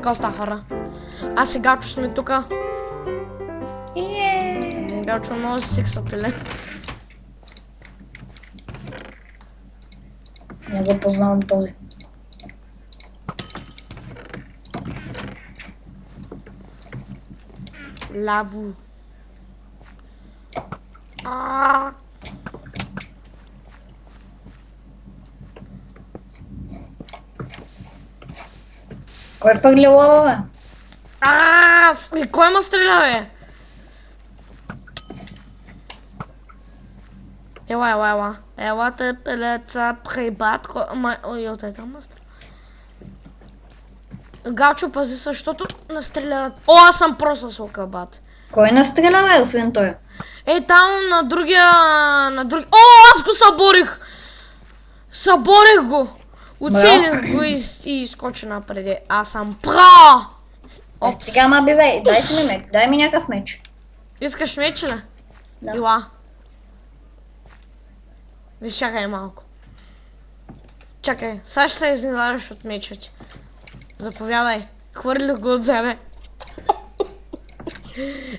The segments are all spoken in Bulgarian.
Така става хора. Аз сега Гачо сме тука. Гачо много си секса пиле. Не го познавам този. Лаву. Кой фърли лава, бе? И кой ма стреля, бе? Ела. Ела те пелеца, прибат. Ой, отай там ма стреля. Гачо, пази се, защото настрелят. О, аз съм просто сука, бат. Кой настреля, бе, освен той? Там на другия... О, аз го съборих! Съборих го! Оцелих го и изкочи напреди. Аз съм пра! Сега, ма бивей, дай си ми меч, дай ми някакъв меч. Искаш меч ли? Да. Ила. Виж, чакай малко. Чакай, сега ще се изненадаш от меча ти. Заповядай. Хвърлих го от себе.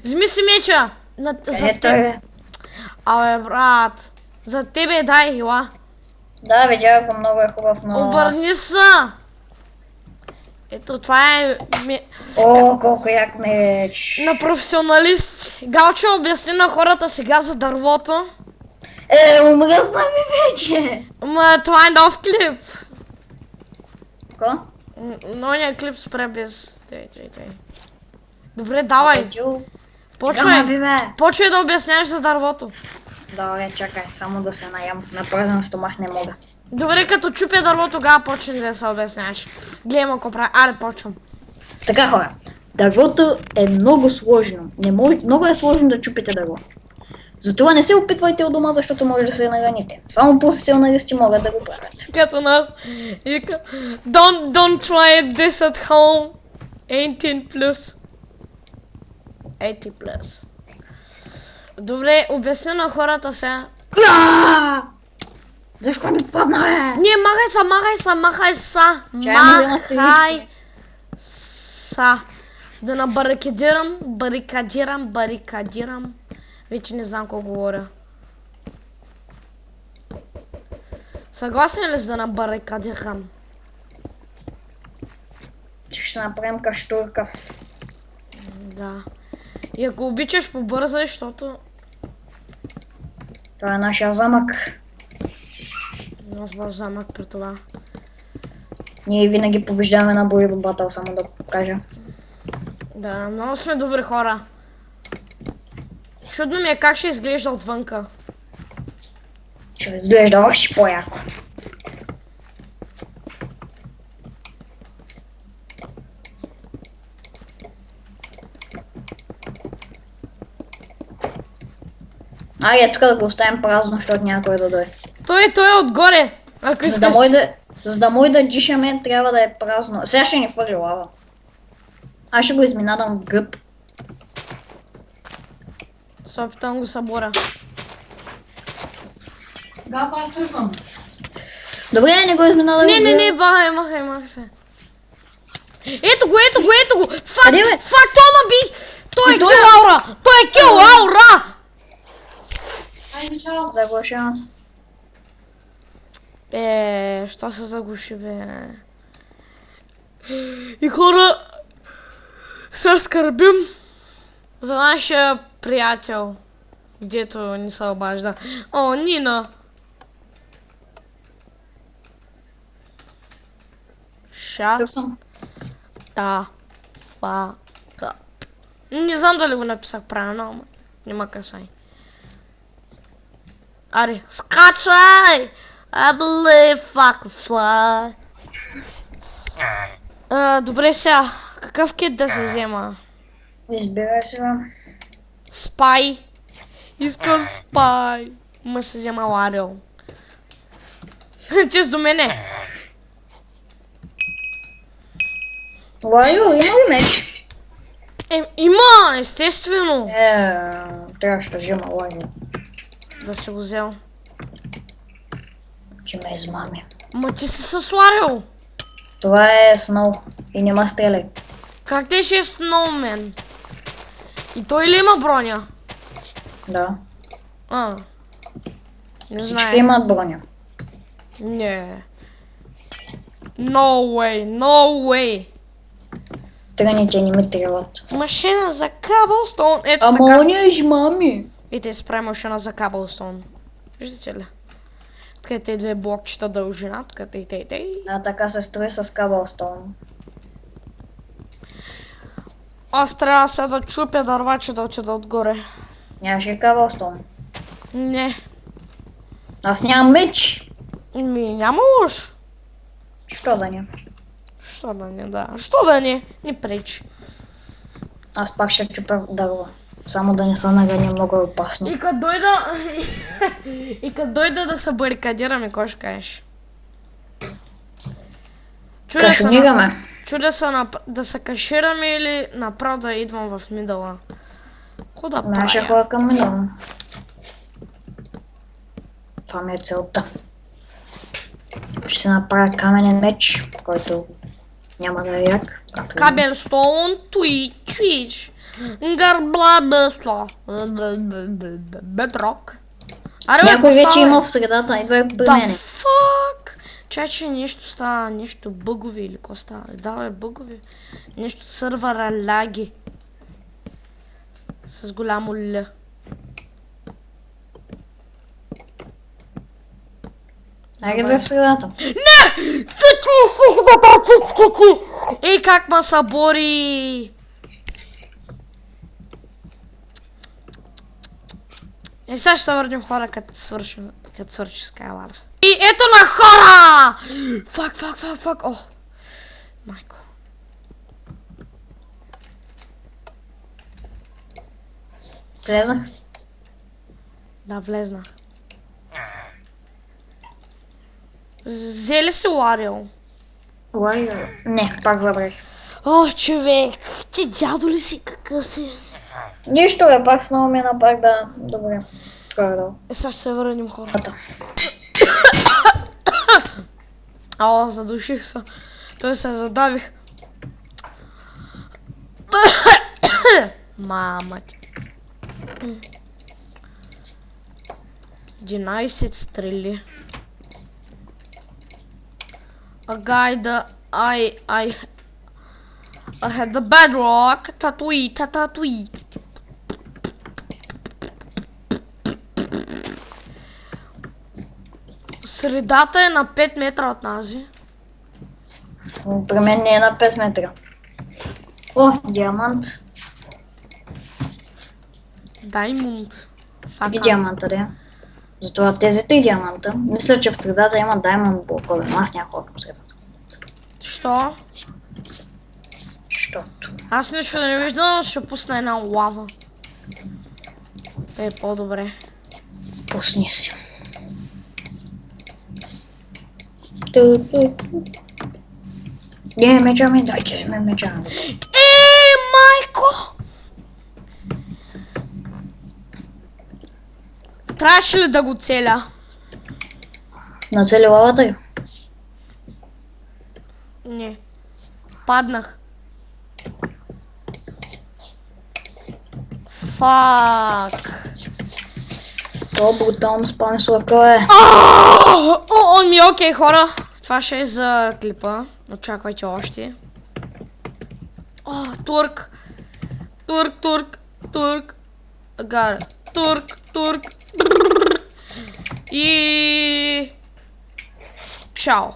Вземи си меча! Ето е. Абе, брат. За тебе дай, ила. Да, видях го, много е хубав, но... Обърни са! Ето, това е... О, колко як меч. На професионалист. Галчо, обясни на хората сега за дървото. Омръзна ми вече. Ма, това е нов клип. Ко? Новия клип спре без... Добре, давай. Почвай да обясняваш за дървото. Добре, чакай, само да се наям. На празен стомах не мога. Добре, като чупя дърво, тогава почни да се обясняваш. Гледам ако прави. Аре, почвам. Така, хора. Дървото е много сложно. Много е сложно да чупите дърво. Затова не се опитвайте от дома, защото може да се нараните. Само професионалисти могат да го правят. Като нас. Don't try this at home. 18+. 80+. Добре, обясня на хората сега. Защо не падна, бе? Не, махай са. Махай са. Да барикадирам. Вече не знам какво говоря. Съгласен ли си да набарикадирам? Ще направим каштурка. Да. И ако обичаш, побързай, защото... Това е нашия замък. Наш замък при това. Ние винаги побеждаваме на бой в батъл, само да кажа. Да, много сме добри хора. Чудно ми е как ще изглежда отвънка. Ще изглежда още по-яко. Айде, тук да го оставим празно, защото някой да дойде. Той е отгоре. Ако За да може да дишаме, трябва да е празно. Сега ще ни фърли лава. Аз ще го изминадам в гъб. Се опитам го събора. Да, аз тръгвам. Добре, не го изминадам в гъб. Не, махай се. Ето го. Фак, Къде, бе? той ма би. Той е кил Лаура. Айде, чао. Заглашавам се. Що се заглуши, бе? И хора, се скърбим за нашия приятел, дето ни се обажда. О, Нина! Тук съм. Фака. Не знам дали го написах правилно, ама няма късай. Аре, скачай! I believe I can fly. Добре сега, какъв кит да се взема? Избирай сега. Спай. Искам спай. Ма се взема Ларел. Чест до мене. Лайо, има ли меч? Има, естествено. Трябваше да взема Лайо. Да се го взел. Че ме измами. Ма ти си с Ларел. Това е Сноу и нема стреляй. Как те ще е Snowman? И той ли има броня? Да. Не Всички знае. имат броня. Не. No way, no way. Тръните не ми трябват. Машина за Cobblestone. Ето Ама така. он е измами. И те спре машина за Cobblestone. Виждате ли? Така те две блокчета дължина. Така те. Да, така се строи с Cobblestone. Аз трябва сега да чупя дърваче да отида отгоре. Нямаше Cobblestone. Не. Аз нямам меч. Няма лош. Що да не? Що да не, да. Що да не? Не пречи. Аз пак ще чупя дърва. Само да не са нагани много опасно. И като дойда... И като дойда да се барикадираме, кой ще кажеш? Кашунираме. Чудя се да се кашираме или направо да идвам в мидъла. Ко да Ами аз ще правя? ходя към минало. Това ми е целта. Ще направя каменен меч, който няма да е як. както винаги. Кабелстоун, Twitch. Гарблабесло. Бедрок. Аре, Някой вече поставяй. има в средата, идвай при Да, мене. фак! Че нещо става, нещо бъгови или какво става? Да, бъгови. Нещо сървъра лаги. С голямо Л. Айде бе в средата. Не! Ти си батацицки! Ей, как ма събори! Сега ще се върнем хора, като свърши Skywars. И ето на хора! Фак! О! Майко. Влезах. Да, влезна. Взели си Ларио? Warrior. Не, пак забрах. О, човек! Ти дядо ли си? Какъв си? Нищо бе, пак снова ми пак да... Добре. Горе-долу. Сега ще се върнем хора. Ето. Ало, задуших се. Той се задавих. Мама ти. 11 стрели. A guy that I had the bedrock. Tatooine. Средата е на 5 метра от нази. При мен не е на 5 метра. О, диамант. Даймонд. Иди диаманта, да. Затова тези 3 диаманта. Мисля, че в средата има даймонд блокове. Но аз няма хора към средата. Що? Щото. Аз нищо да не виждам, ще пусна една лава. Е по-добре. Пусни си. Не, меча ми, дайте ме меча. Майко! Трябваше ли да го целя? Нацели лавата ли? Не. Паднах. Фак. То брутално спаме с лъка е. Ми окей, хора. Това ще е за клипа. Очаквайте още. Турк. Гар. Турк. И... Чао.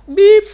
Бип.